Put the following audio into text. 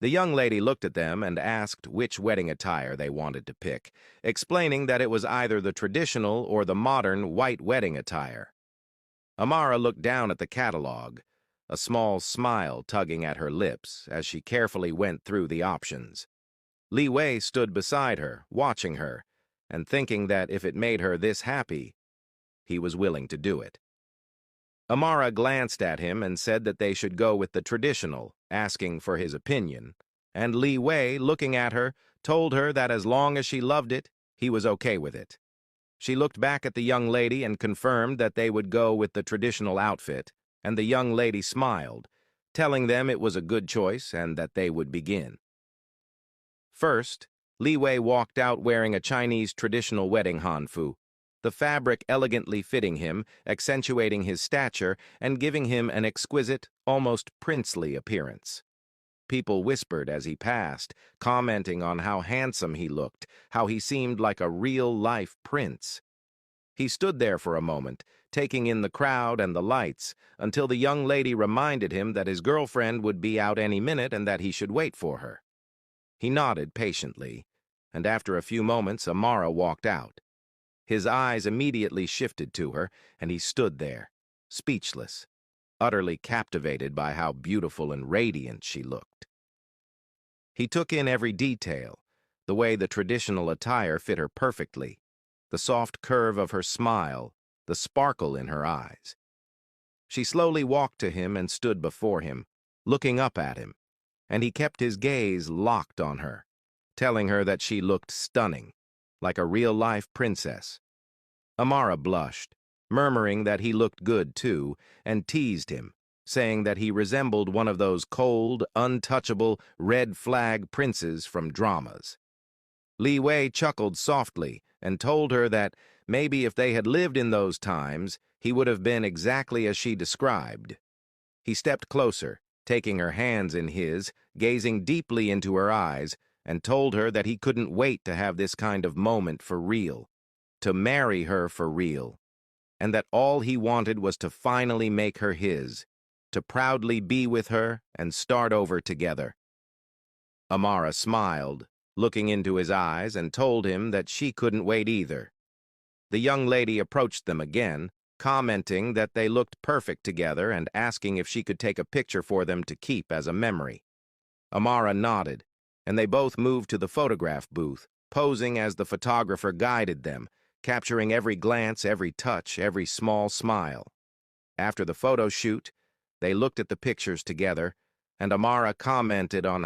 The young lady looked at them and asked which wedding attire they wanted to pick, explaining that it was either the traditional or the modern white wedding attire. Amara looked down at the catalog, a small smile tugging at her lips as she carefully went through the options. Liwei stood beside her, watching her, and thinking that if it made her this happy, he was willing to do it. Amara glanced at him and said that they should go with the traditional, asking for his opinion, and Liwei, looking at her, told her that as long as she loved it, he was okay with it. She looked back at the young lady and confirmed that they would go with the traditional outfit, and the young lady smiled, telling them it was a good choice and that they would begin. First, Liwei walked out wearing a Chinese traditional wedding hanfu, the fabric elegantly fitting him, accentuating his stature, and giving him an exquisite, almost princely appearance. People whispered as he passed, commenting on how handsome he looked, how he seemed like a real-life prince. He stood there for a moment, taking in the crowd and the lights, until the young lady reminded him that his girlfriend would be out any minute and that he should wait for her. He nodded patiently, and after a few moments, Amara walked out. His eyes immediately shifted to her, and he stood there, speechless, utterly captivated by how beautiful and radiant she looked. He took in every detail, the way the traditional attire fit her perfectly, the soft curve of her smile, the sparkle in her eyes. She slowly walked to him and stood before him, looking up at him, and he kept his gaze locked on her, telling her that she looked stunning, like a real-life princess. Amara blushed, murmuring that he looked good too, and teased him, saying that he resembled one of those cold, untouchable, red flag princes from dramas. Liwei chuckled softly and told her that maybe if they had lived in those times, he would have been exactly as she described. He stepped closer, taking her hands in his, gazing deeply into her eyes, and told her that he couldn't wait to have this kind of moment for real, to marry her for real, and that all he wanted was to finally make her his, to proudly be with her and start over together. Amara smiled, looking into his eyes, and told him that she couldn't wait either. The young lady approached them again, commenting that they looked perfect together and asking if she could take a picture for them to keep as a memory. Amara nodded, and they both moved to the photograph booth, posing as the photographer guided them, capturing every glance, every touch, every small smile. After the photo shoot, they looked at the pictures together, and Amara commented on